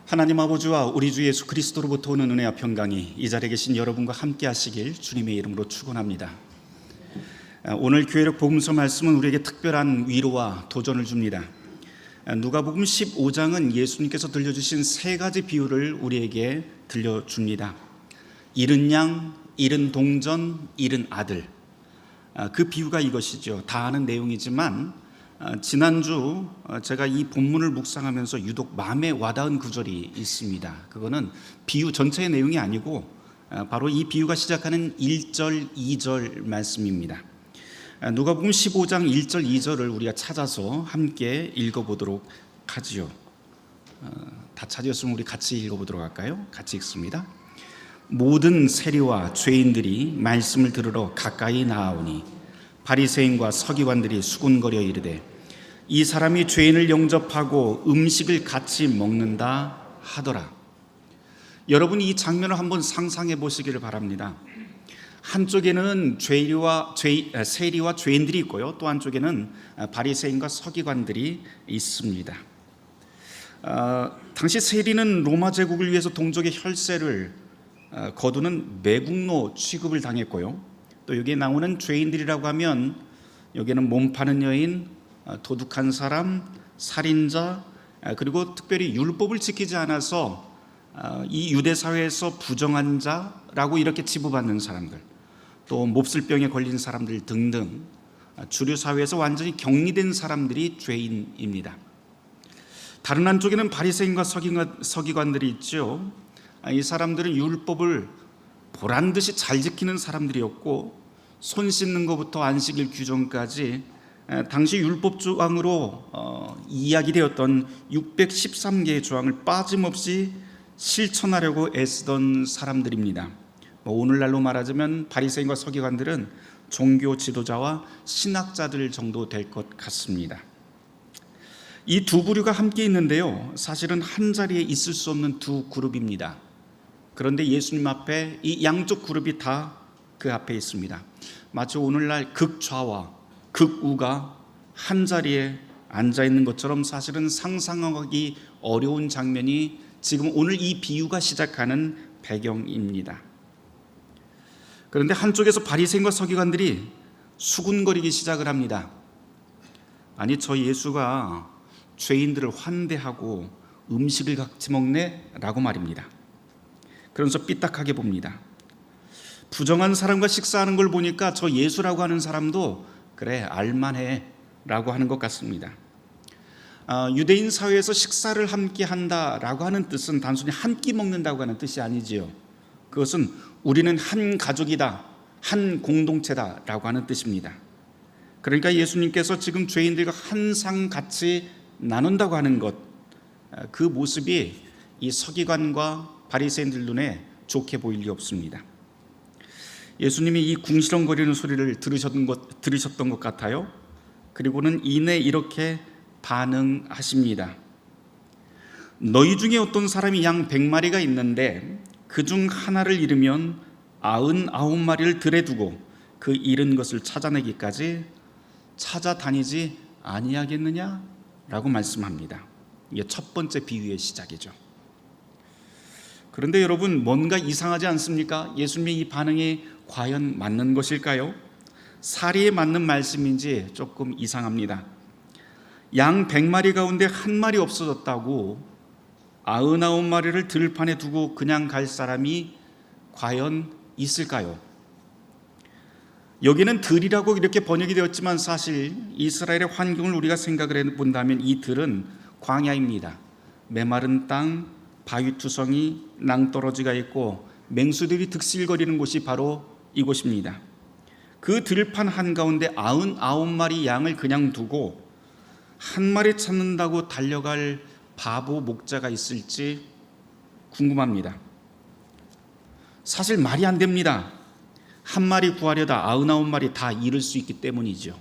하나님 아버지와 우리 주 예수 그리스도로부터 오는 은혜와 평강이 이 자리에 계신 여러분과 함께 하시길 주님의 이름으로 축원합니다. 오늘 교회력 복음서 말씀은 우리에게 특별한 위로와 도전을 줍니다. 누가복음 15장은 예수님께서 들려주신 세 가지 비유를 우리에게 들려줍니다. 잃은 양, 잃은 동전, 잃은 아들. 그 비유가 이것이죠. 다 아는 내용이지만 지난주 제가 이 본문을 묵상하면서 유독 마음에 와닿은 구절이 있습니다. 그거는 비유 전체의 내용이 아니고 바로 이 비유가 시작하는 1절, 2절 말씀입니다. 누가복음 15장 1절, 2절을 우리가 찾아서 함께 읽어보도록 하지요. 다 찾으셨으면 우리 같이 읽어보도록 할까요? 같이 읽습니다. 모든 세리와 죄인들이 말씀을 들으러 가까이 나아오니 바리새인과 서기관들이 수군거려 이르되 이 사람이 죄인을 영접하고 음식을 같이 먹는다 하더라. 여러분, 이 장면을 한번 상상해 보시기를 바랍니다. 한쪽에는 세리와 죄인들이 있고요, 또 한쪽에는 바리새인과 서기관들이 있습니다. 당시 세리는 로마 제국을 위해서 동족의 혈세를 거두는 매국노 취급을 당했고요, 또 여기에 나오는 죄인들이라고 하면 여기에는 몸 파는 여인, 도둑한 사람, 살인자, 그리고 특별히 율법을 지키지 않아서 이 유대 사회에서 부정한 자라고 이렇게 치부받는 사람들, 또 몹쓸병에 걸린 사람들 등등 주류 사회에서 완전히 격리된 사람들이 죄인입니다. 다른 한쪽에는 바리새인과 서기관들이 있죠. 이 사람들은 율법을 보란듯이 잘 지키는 사람들이었고, 손 씻는 것부터 안식일 규정까지 당시 율법 조항으로 이야기되었던 613개의 조항을 빠짐없이 실천하려고 애쓰던 사람들입니다. 오늘날로 말하자면 바리새인과 서기관들은 종교 지도자와 신학자들 정도 될 것 같습니다. 이 두 부류가 함께 있는데요, 사실은 한 자리에 있을 수 없는 두 그룹입니다. 그런데 예수님 앞에 이 양쪽 그룹이 다 그 앞에 있습니다. 마치 오늘날 극좌와 극우가 한 자리에 앉아 있는 것처럼 사실은 상상하기 어려운 장면이 지금 오늘 이 비유가 시작하는 배경입니다. 그런데 한쪽에서 바리새인과 서기관들이 수군거리기 시작을 합니다. 아니, 저 예수가 죄인들을 환대하고 음식을 같이 먹네? 라고 말입니다. 그러면서 삐딱하게 봅니다. 부정한 사람과 식사하는 걸 보니까 저 예수라고 하는 사람도 그래, 알만해 라고 하는 것 같습니다. 유대인 사회에서 식사를 함께 한다라고 하는 뜻은 단순히 한 끼 먹는다고 하는 뜻이 아니지요. 그것은 우리는 한 가족이다, 한 공동체다 라고 하는 뜻입니다. 그러니까 예수님께서 지금 죄인들과 한 상 같이 나눈다고 하는 것, 그 모습이 이 서기관과 바리새인들 눈에 좋게 보일 리 없습니다. 예수님이 이 궁시렁거리는 소리를 들으셨던 것 같아요. 그리고는 이내 이렇게 반응하십니다. 너희 중에 어떤 사람이 양 100마리가 있는데 그중 하나를 잃으면 99마리를 들에 두고 그 잃은 것을 찾아내기까지 찾아다니지 아니하겠느냐? 라고 말씀합니다. 이게 첫 번째 비유의 시작이죠. 그런데 여러분, 뭔가 이상하지 않습니까? 예수님의 이 반응이 과연 맞는 것일까요? 사리에 맞는 말씀인지 조금 이상합니다. 양 100마리 가운데 한 마리 없어졌다고 99마리를 들판에 두고 그냥 갈 사람이 과연 있을까요? 여기는 들이라고 이렇게 번역이 되었지만 사실 이스라엘의 환경을 우리가 생각을 해본다면 이 들은 광야입니다. 메마른 땅, 바위투성이, 낭떠러지가 있고 맹수들이 득실거리는 곳이 바로 이곳입니다. 그 들판 한가운데 99마리 양을 그냥 두고 한 마리 찾는다고 달려갈 바보 목자가 있을지 궁금합니다. 사실 말이 안 됩니다. 한 마리 구하려다 99마리 다 잃을 수 있기 때문이죠.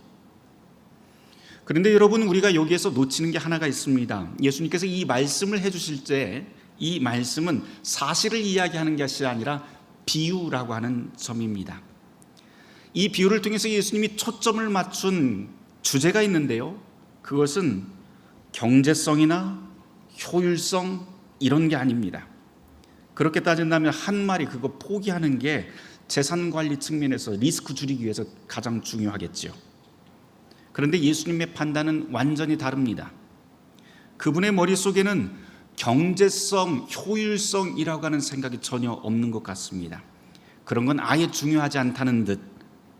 그런데 여러분, 우리가 여기에서 놓치는 게 하나가 있습니다. 예수님께서 이 말씀을 해주실 때 이 말씀은 사실을 이야기하는 것이 아니라 비유라고 하는 점입니다. 이 비유를 통해서 예수님이 초점을 맞춘 주제가 있는데요, 그것은 경제성이나 효율성, 이런 게 아닙니다. 그렇게 따진다면 한 마리 그거 포기하는 게 재산 관리 측면에서 리스크 줄이기 위해서 가장 중요하겠죠. 그런데 예수님의 판단은 완전히 다릅니다. 그분의 머릿속에는 경제성, 효율성이라고 하는 생각이 전혀 없는 것 같습니다. 그런 건 아예 중요하지 않다는 듯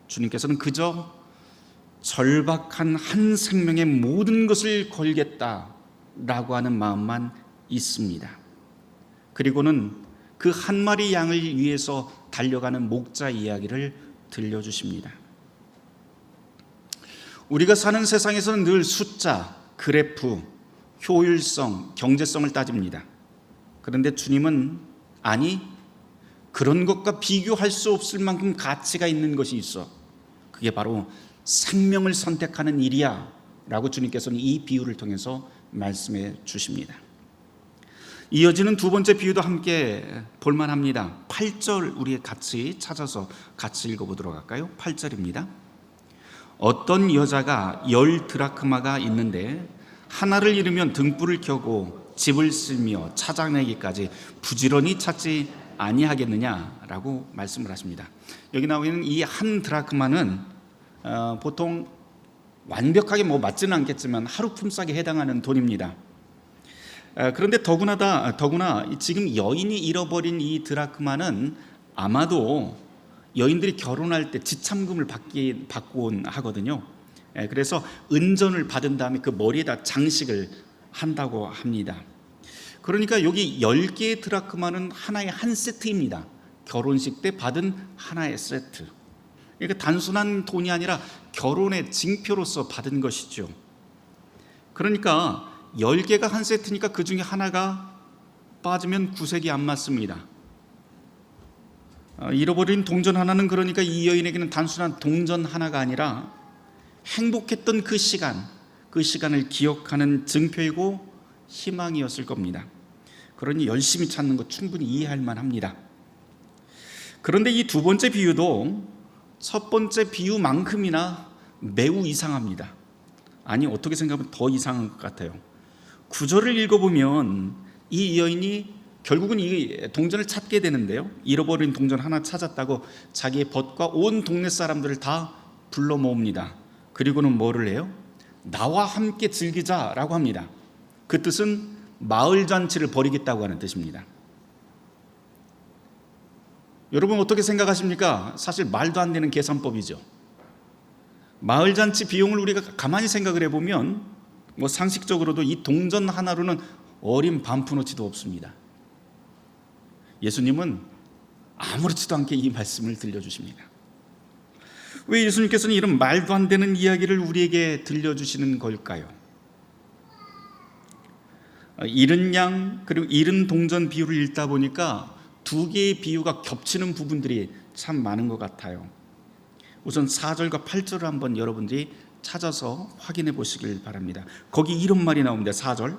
주님께서는 그저 절박한 한 생명의 모든 것을 걸겠다라고 하는 마음만 있습니다. 그리고는 그 한 마리 양을 위해서 달려가는 목자 이야기를 들려주십니다. 우리가 사는 세상에서는 늘 숫자, 그래프, 효율성, 경제성을 따집니다. 그런데 주님은 아니, 그런 것과 비교할 수 없을 만큼 가치가 있는 것이 있어. 그게 바로 생명을 선택하는 일이야 라고 주님께서는 이 비유를 통해서 말씀해 주십니다. 이어지는 두 번째 비유도 함께 볼만합니다. 8절 우리 같이 찾아서 같이 읽어보도록 할까요? 8절입니다. 어떤 여자가 10드라크마가 있는데 하나를 잃으면 등불을 켜고 집을 쓸며 찾아내기까지 부지런히 찾지 아니하겠느냐라고 말씀을 하십니다. 여기 나오는 이 한 드라크마는 보통 완벽하게 맞지는 않겠지만 하루 품삯에 해당하는 돈입니다. 그런데 더구나 지금 여인이 잃어버린 이 드라크마는 아마도 여인들이 결혼할 때 지참금을 받곤 하거든요. 그래서 은전을 받은 다음에 그 머리에다 장식을 한다고 합니다. 그러니까 여기 10개의 드라크마는 하나의 한 세트입니다. 결혼식 때 받은 하나의 세트. 그러니까 단순한 돈이 아니라 결혼의 징표로서 받은 것이죠. 그러니까 10개가 한 세트니까 그 중에 하나가 빠지면 구색이 안 맞습니다. 잃어버린 동전 하나는 그러니까 이 여인에게는 단순한 동전 하나가 아니라 행복했던 그 시간을 기억하는 증표이고 희망이었을 겁니다. 그러니 열심히 찾는 것 충분히 이해할 만합니다. 그런데 이 두 번째 비유도 첫 번째 비유만큼이나 매우 이상합니다. 아니, 어떻게 생각하면 더 이상한 것 같아요. 9절을 읽어보면 이 여인이 결국은 이 동전을 찾게 되는데요, 잃어버린 동전 하나 찾았다고 자기의 벗과 온 동네 사람들을 다 불러 모읍니다. 그리고는 뭐를 해요? 나와 함께 즐기자라고 합니다. 그 뜻은 마을 잔치를 벌이겠다고 하는 뜻입니다. 여러분 어떻게 생각하십니까? 사실 말도 안 되는 계산법이죠. 마을 잔치 비용을 우리가 가만히 생각을 해보면 상식적으로도 이 동전 하나로는 어린 반푼어치도 없습니다. 예수님은 아무렇지도 않게 이 말씀을 들려주십니다. 왜 예수님께서는 이런 말도 안 되는 이야기를 우리에게 들려주시는 걸까요? 잃은 양 그리고 잃은 동전 비유를 읽다 보니까 두 개의 비유가 겹치는 부분들이 참 많은 것 같아요. 우선 4절과 8절을 한번 여러분들이 찾아서 확인해 보시길 바랍니다. 거기 이런 말이 나옵니다. 4절,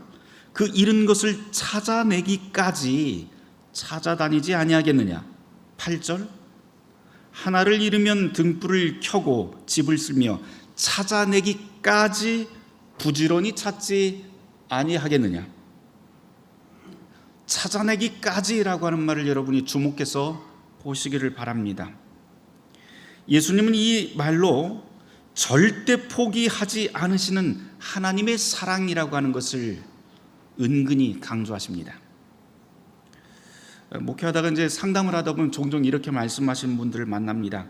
그 잃은 것을 찾아내기까지 찾아다니지 아니하겠느냐. 8절, 하나를 잃으면 등불을 켜고 집을 쓸며 찾아내기까지 부지런히 찾지 아니하겠느냐. 찾아내기까지라고 하는 말을 여러분이 주목해서 보시기를 바랍니다. 예수님은 이 말로 절대 포기하지 않으시는 하나님의 사랑이라고 하는 것을 은근히 강조하십니다. 목회하다가 이제 상담을 하다 보면 종종 이렇게 말씀하시는 분들을 만납니다.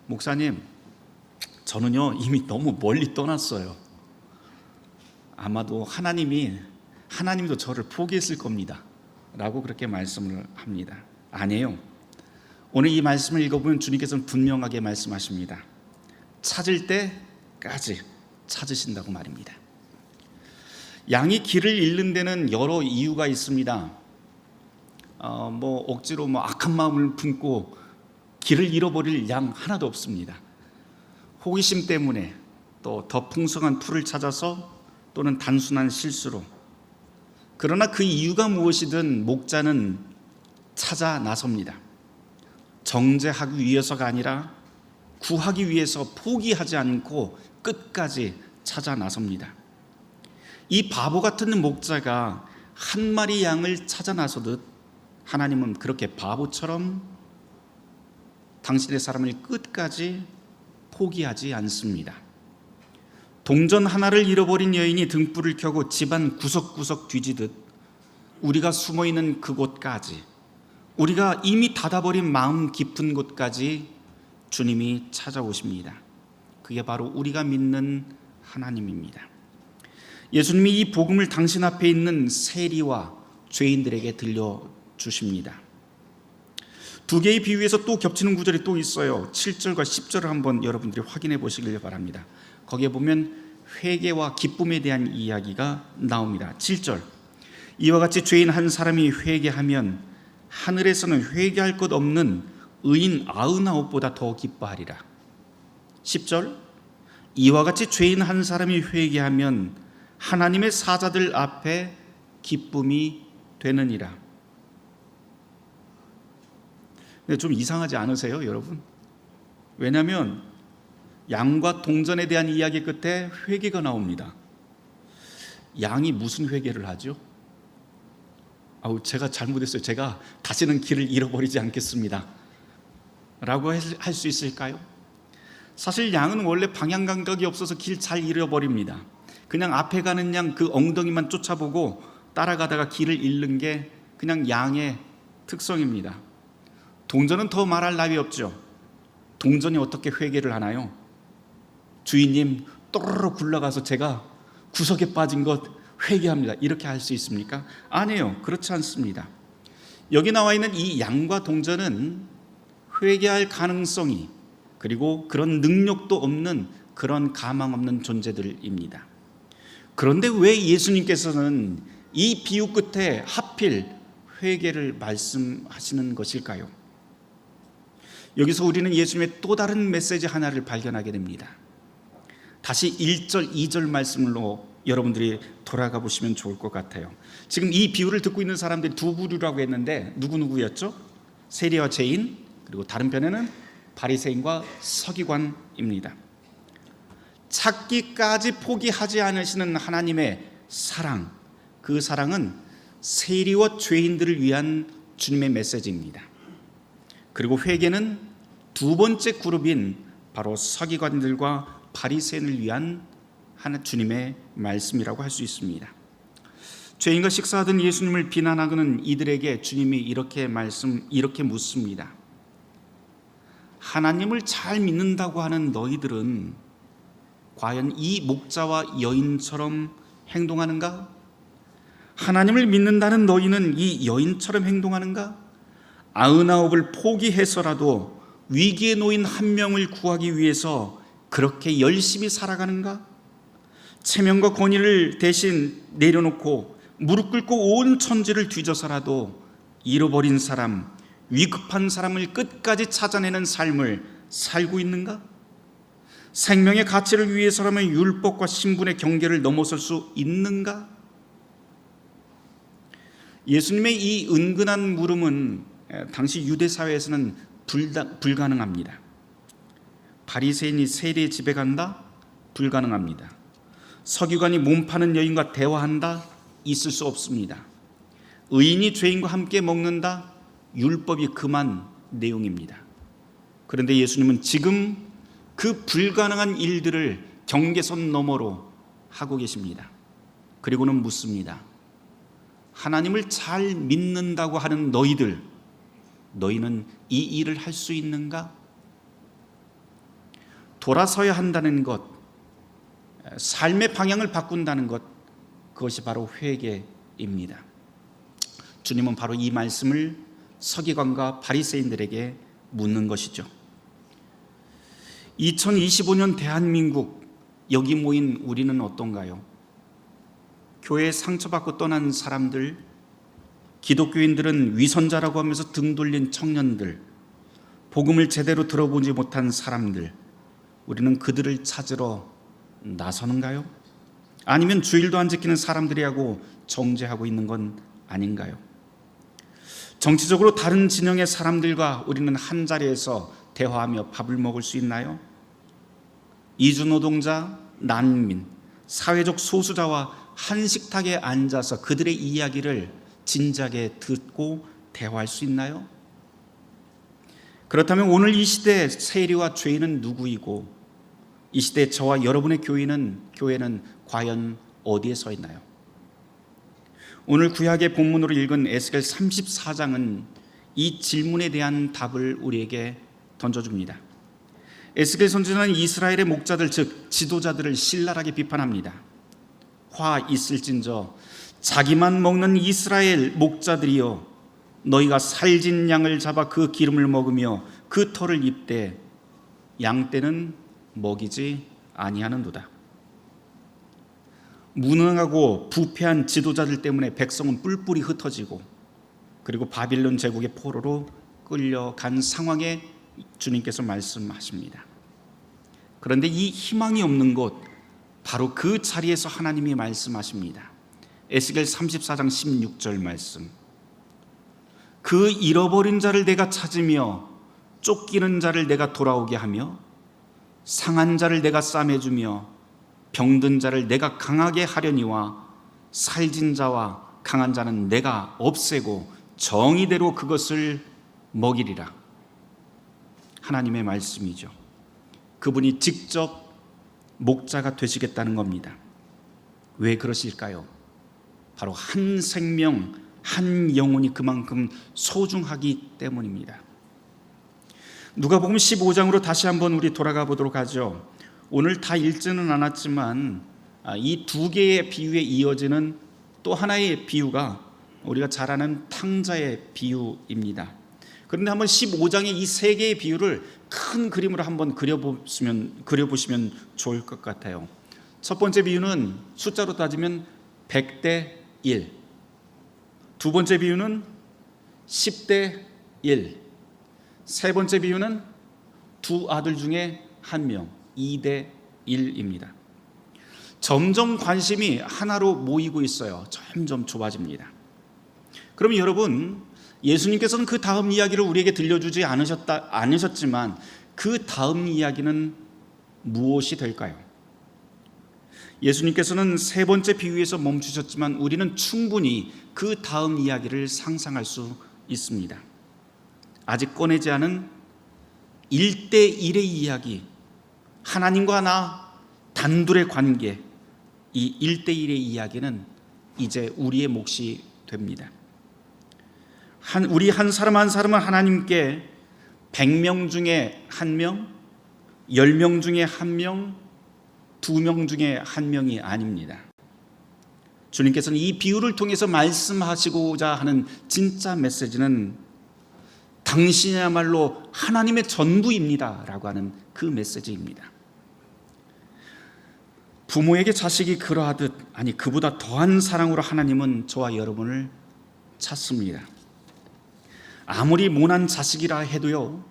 목사님, 저는요 이미 너무 멀리 떠났어요. 아마도 하나님도 저를 포기했을 겁니다 라고 그렇게 말씀을 합니다. 아니에요. 오늘 이 말씀을 읽어보면 주님께서는 분명하게 말씀하십니다. 찾을 때까지 찾으신다고 말입니다. 양이 길을 잃는 데는 여러 이유가 있습니다. 억지로 악한 마음을 품고 길을 잃어버릴 양 하나도 없습니다. 호기심 때문에, 또 더 풍성한 풀을 찾아서, 또는 단순한 실수로. 그러나 그 이유가 무엇이든 목자는 찾아 나섭니다. 정죄하기 위해서가 아니라 구하기 위해서 포기하지 않고 끝까지 찾아 나섭니다. 이 바보 같은 목자가 한 마리 양을 찾아 나서듯 하나님은 그렇게 바보처럼 당신의 사람을 끝까지 포기하지 않습니다. 동전 하나를 잃어버린 여인이 등불을 켜고 집안 구석구석 뒤지듯 우리가 숨어있는 그곳까지, 우리가 이미 닫아버린 마음 깊은 곳까지 주님이 찾아오십니다. 그게 바로 우리가 믿는 하나님입니다. 예수님이 이 복음을 당신 앞에 있는 세리와 죄인들에게 들려주십니다. 두 개의 비유에서 또 겹치는 구절이 또 있어요. 7절과 10절을 한번 여러분들이 확인해 보시길 바랍니다. 거기에 보면 회개와 기쁨에 대한 이야기가 나옵니다. 7절, 이와 같이 죄인 한 사람이 회개하면 하늘에서는 회개할 것 없는 의인 99보다 더 기뻐하리라. 10절, 이와 같이 죄인 한 사람이 회개하면 하나님의 사자들 앞에 기쁨이 되느니라. 근데 좀 이상하지 않으세요, 여러분? 왜냐하면 양과 동전에 대한 이야기 끝에 회개가 나옵니다. 양이 무슨 회개를 하죠? 제가 잘못했어요. 제가 다시는 길을 잃어버리지 않겠습니다 라고 할 수 있을까요? 사실 양은 원래 방향 감각이 없어서 길 잘 잃어버립니다. 그냥 앞에 가는 양 그 엉덩이만 쫓아보고 따라가다가 길을 잃는 게 그냥 양의 특성입니다. 동전은 더 말할 나위 없죠. 동전이 어떻게 회개를 하나요? 주인님, 또르르 굴러가서 제가 구석에 빠진 것 회개합니다, 이렇게 할 수 있습니까? 아니에요. 그렇지 않습니다. 여기 나와 있는 이 양과 동전은 회개할 가능성이, 그리고 그런 능력도 없는, 그런 가망 없는 존재들입니다. 그런데 왜 예수님께서는 이 비유 끝에 하필 회개를 말씀하시는 것일까요? 여기서 우리는 예수님의 또 다른 메시지 하나를 발견하게 됩니다. 다시 1절, 2절 말씀으로 여러분들이 돌아가 보시면 좋을 것 같아요. 지금 이 비유를 듣고 있는 사람들이 두 부류라고 했는데 누구였죠? 세리와 죄인, 그리고 다른 편에는 바리새인과 서기관입니다. 찾기까지 포기하지 않으시는 하나님의 사랑, 그 사랑은 세리와 죄인들을 위한 주님의 메시지입니다. 그리고 회개는 두 번째 그룹인 바로 서기관들과 바리새인을 위한 주님의 말씀이라고 할 수 있습니다. 죄인과 식사하던 예수님을 비난하고는 이들에게 주님이 이렇게 묻습니다. 하나님을 잘 믿는다고 하는 너희들은 과연 이 목자와 여인처럼 행동하는가? 하나님을 믿는다는 너희는 이 여인처럼 행동하는가? 99을 포기해서라도 위기에 놓인 한 명을 구하기 위해서 그렇게 열심히 살아가는가? 체면과 권위를 대신 내려놓고 무릎 꿇고 온 천지를 뒤져서라도 잃어버린 사람, 위급한 사람을 끝까지 찾아내는 삶을 살고 있는가? 생명의 가치를 위해서라면 율법과 신분의 경계를 넘어설 수 있는가? 예수님의 이 은근한 물음은 당시 유대 사회에서는 불가능합니다. 바리새인이 세리의 집에 간다? 불가능합니다. 서기관이 몸 파는 여인과 대화한다? 있을 수 없습니다. 의인이 죄인과 함께 먹는다? 율법이 금한 내용입니다. 그런데 예수님은 지금 그 불가능한 일들을 경계선 너머로 하고 계십니다. 그리고는 묻습니다. 하나님을 잘 믿는다고 하는 너희는 이 일을 할 수 있는가? 돌아서야 한다는 것, 삶의 방향을 바꾼다는 것, 그것이 바로 회개입니다. 주님은 바로 이 말씀을 서기관과 바리새인들에게 묻는 것이죠. 2025년 대한민국, 여기 모인 우리는 어떤가요? 교회에 상처받고 떠난 사람들, 기독교인들은 위선자라고 하면서 등 돌린 청년들, 복음을 제대로 들어보지 못한 사람들, 우리는 그들을 찾으러 나서는가요? 아니면 주일도 안 지키는 사람들이하고 정죄하고 있는 건 아닌가요? 정치적으로 다른 진영의 사람들과 우리는 한 자리에서 대화하며 밥을 먹을 수 있나요? 이주노동자, 난민, 사회적 소수자와 한 식탁에 앉아서 그들의 이야기를 진지하게 듣고 대화할 수 있나요? 그렇다면 오늘 이 시대 세리와 죄인은 누구이고 이 시대 저와 여러분의 교회는 과연 어디에 서 있나요? 오늘 구약의 본문으로 읽은 에스겔 34장은 이 질문에 대한 답을 우리에게 던져줍니다. 에스겔 선지자는 이스라엘의 목자들 즉 지도자들을 신랄하게 비판합니다. 화 있을진저 자기만 먹는 이스라엘 목자들이여 너희가 살진 양을 잡아 그 기름을 먹으며 그 털을 입되 양떼는 먹이지 아니하는도다. 무능하고 부패한 지도자들 때문에 백성은 뿔뿔이 흩어지고 그리고 바빌론 제국의 포로로 끌려간 상황에 주님께서 말씀하십니다. 그런데 이 희망이 없는 곳 바로 그 자리에서 하나님이 말씀하십니다. 에스겔 34장 16절 말씀. 그 잃어버린 자를 내가 찾으며 쫓기는 자를 내가 돌아오게 하며 상한 자를 내가 싸매주며 병든 자를 내가 강하게 하려니와 살진 자와 강한 자는 내가 없애고 정의대로 그것을 먹이리라. 하나님의 말씀이죠. 그분이 직접 목자가 되시겠다는 겁니다. 왜 그러실까요? 바로 한 생명, 한 영혼이 그만큼 소중하기 때문입니다. 누가복음 15장으로 다시 한번 우리 돌아가 보도록 하죠. 오늘 다 읽지는 않았지만 이 두 개의 비유에 이어지는 또 하나의 비유가 우리가 잘 아는 탕자의 비유입니다. 그런데 한번 15장의 이 세 개의 비유를 큰 그림으로 한번 그려보시면 좋을 것 같아요. 첫 번째 비유는 숫자로 따지면 100대 1. 두 번째 비유는 10대 1. 세 번째 비유는 두 아들 중에 한 명, 2대 1입니다. 점점 관심이 하나로 모이고 있어요. 점점 좁아집니다. 그럼 여러분, 예수님께서는 그 다음 이야기를 우리에게 들려주지 않으셨지만 그 다음 이야기는 무엇이 될까요? 예수님께서는 세 번째 비유에서 멈추셨지만 우리는 충분히 그 다음 이야기를 상상할 수 있습니다. 아직 꺼내지 않은 1대1의 이야기, 하나님과 나 단둘의 관계, 이 1대1의 이야기는 이제 우리의 몫이 됩니다. 우리 한 사람 한 사람은 하나님께 100명 중에 1명, 10명 중에 1명, 2명 중에 1명이 아닙니다. 주님께서는 이 비유를 통해서 말씀하시고자 하는 진짜 메시지는 당신이야말로 하나님의 전부입니다 라고 하는 그 메시지입니다. 부모에게 자식이 그러하듯 아니 그보다 더한 사랑으로 하나님은 저와 여러분을 찾습니다. 아무리 모난 자식이라 해도요,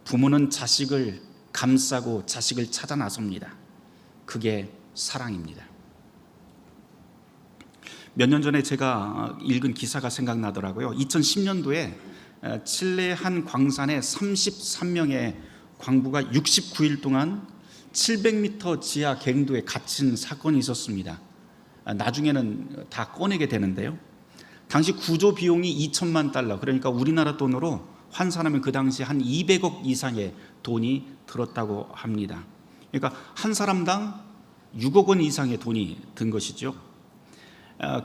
부모는 자식을 감싸고 자식을 찾아 나섭니다. 그게 사랑입니다. 몇 년 전에 제가 읽은 기사가 생각나더라고요. 2010년도에 칠레 한 광산에 33명의 광부가 69일 동안 700m 지하 갱도에 갇힌 사건이 있었습니다. 나중에는 다 꺼내게 되는데요. 당시 구조 비용이 2천만 달러, 그러니까 우리나라 돈으로 환산하면 그 당시 한 200억 이상의 돈이 들었다고 합니다. 그러니까 한 사람당 6억 원 이상의 돈이 든 것이죠.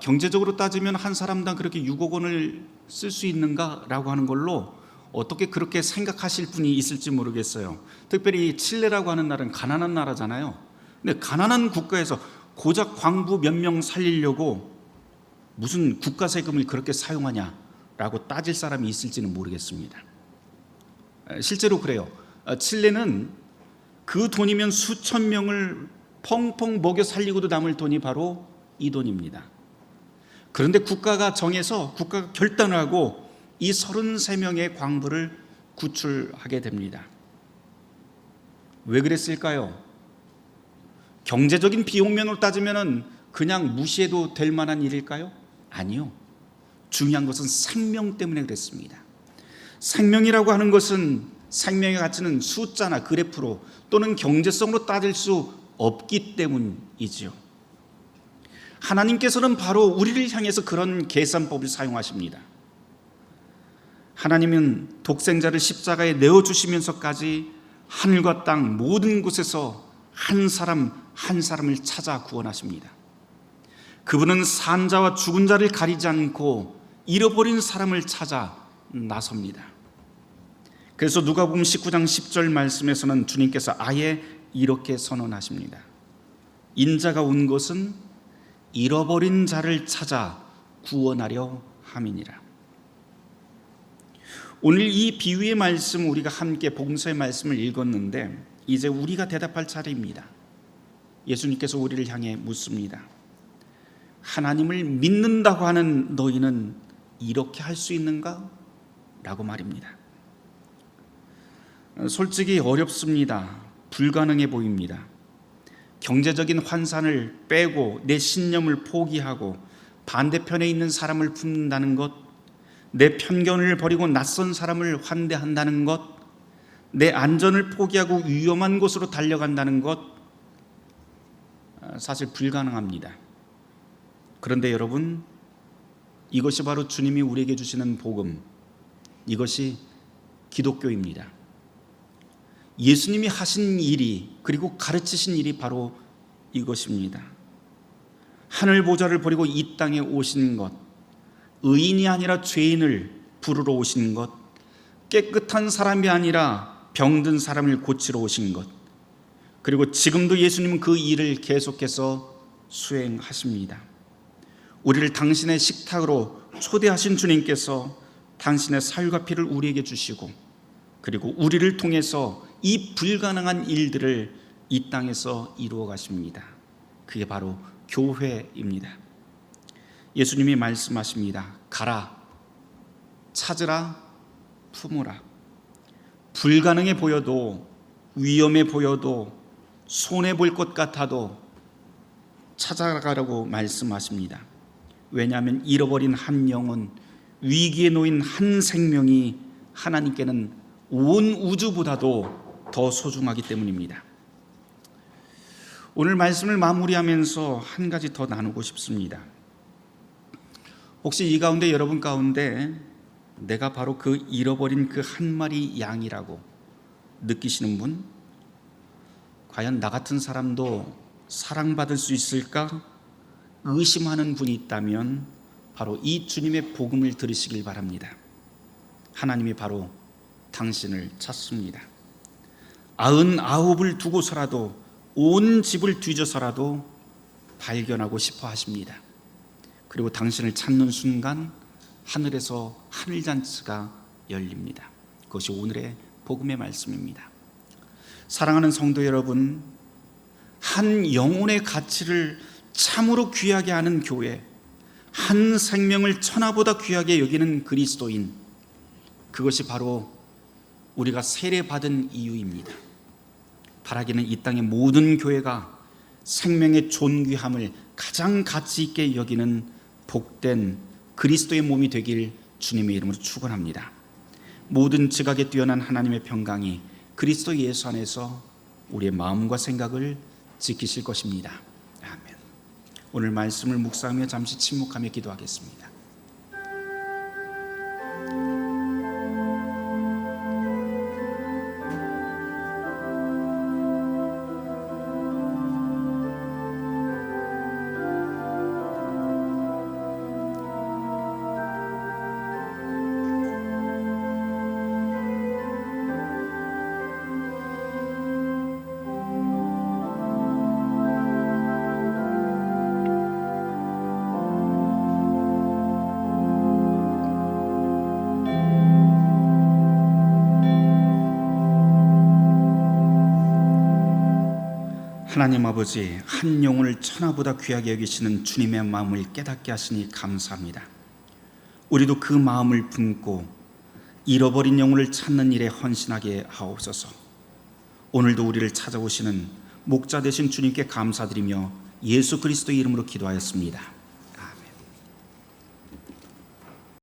경제적으로 따지면 한 사람당 그렇게 6억 원을 쓸 수 있는가라고 하는 걸로 어떻게 그렇게 생각하실 분이 있을지 모르겠어요. 특별히 칠레라고 하는 나라는 가난한 나라잖아요. 근데 가난한 국가에서 고작 광부 몇 명 살리려고 무슨 국가 세금을 그렇게 사용하냐라고 따질 사람이 있을지는 모르겠습니다. 실제로 그래요. 칠레는 그 돈이면 수천 명을 펑펑 먹여 살리고도 남을 돈이 바로 이 돈입니다. 그런데 국가가 결단을 하고 이 33명의 광부를 구출하게 됩니다. 왜 그랬을까요? 경제적인 비용면으로 따지면 그냥 무시해도 될 만한 일일까요? 아니요. 중요한 것은 생명 때문에 그랬습니다. 생명이라고 하는 것은 생명의 가치는 숫자나 그래프로 또는 경제성으로 따질 수 없기 때문이지요. 하나님께서는 바로 우리를 향해서 그런 계산법을 사용하십니다. 하나님은 독생자를 십자가에 내어주시면서까지 하늘과 땅 모든 곳에서 한 사람 한 사람을 찾아 구원하십니다. 그분은 산 자와 죽은 자를 가리지 않고 잃어버린 사람을 찾아 나섭니다. 그래서 누가복음 19장 10절 말씀에서는 주님께서 아예 이렇게 선언하십니다. 인자가 온 것은 잃어버린 자를 찾아 구원하려 함이니라. 오늘 이 비유의 말씀, 우리가 함께 복음서의 말씀을 읽었는데 이제 우리가 대답할 차례입니다. 예수님께서 우리를 향해 묻습니다. 하나님을 믿는다고 하는 너희는 이렇게 할 수 있는가? 라고 말입니다. 솔직히 어렵습니다. 불가능해 보입니다. 경제적인 환산을 빼고 내 신념을 포기하고 반대편에 있는 사람을 품는다는 것, 내 편견을 버리고 낯선 사람을 환대한다는 것, 내 안전을 포기하고 위험한 곳으로 달려간다는 것, 사실 불가능합니다. 그런데 여러분, 이것이 바로 주님이 우리에게 주시는 복음, 이것이 기독교입니다. 예수님이 하신 일이, 그리고 가르치신 일이 바로 이것입니다. 하늘 보좌를 버리고 이 땅에 오신 것, 의인이 아니라 죄인을 부르러 오신 것, 깨끗한 사람이 아니라 병든 사람을 고치러 오신 것, 그리고 지금도 예수님은 그 일을 계속해서 수행하십니다. 우리를 당신의 식탁으로 초대하신 주님께서 당신의 살과 피를 우리에게 주시고, 그리고 우리를 통해서 이 불가능한 일들을 이 땅에서 이루어 가십니다. 그게 바로 교회입니다. 예수님이 말씀하십니다. 가라, 찾으라, 품으라. 불가능해 보여도, 위험해 보여도, 손해 볼 것 같아도 찾아가라고 말씀하십니다. 왜냐하면 잃어버린 한 영혼, 위기에 놓인 한 생명이 하나님께는 온 우주보다도 더 소중하기 때문입니다. 오늘 말씀을 마무리하면서 한 가지 더 나누고 싶습니다. 혹시 이 가운데, 여러분 가운데 내가 바로 그 잃어버린 그 한 마리 양이라고 느끼시는 분? 과연 나 같은 사람도 사랑받을 수 있을까? 의심하는 분이 있다면 바로 이 주님의 복음을 들으시길 바랍니다. 하나님이 바로 당신을 찾습니다. 99을 두고서라도, 온 집을 뒤져서라도 발견하고 싶어 하십니다. 그리고 당신을 찾는 순간 하늘에서 하늘잔치가 열립니다. 그것이 오늘의 복음의 말씀입니다. 사랑하는 성도 여러분, 한 영혼의 가치를 참으로 귀하게 하는 교회, 한 생명을 천하보다 귀하게 여기는 그리스도인, 그것이 바로 우리가 세례받은 이유입니다. 바라기는 이 땅의 모든 교회가 생명의 존귀함을 가장 가치 있게 여기는 복된 그리스도의 몸이 되길 주님의 이름으로 축원합니다. 모든 지각에 뛰어난 하나님의 평강이 그리스도 예수 안에서 우리의 마음과 생각을 지키실 것입니다. 아멘. 오늘 말씀을 묵상하며 잠시 침묵하며 기도하겠습니다. 하나님 아버지, 한 영혼을 천하보다 귀하게 여기시는 주님의 마음을 깨닫게 하시니 감사합니다. 우리도 그 마음을 품고 잃어버린 영혼을 찾는 일에 헌신하게 하옵소서. 오늘도 우리를 찾아오시는 목자 되신 주님께 감사드리며 예수 그리스도의 이름으로 기도하였습니다.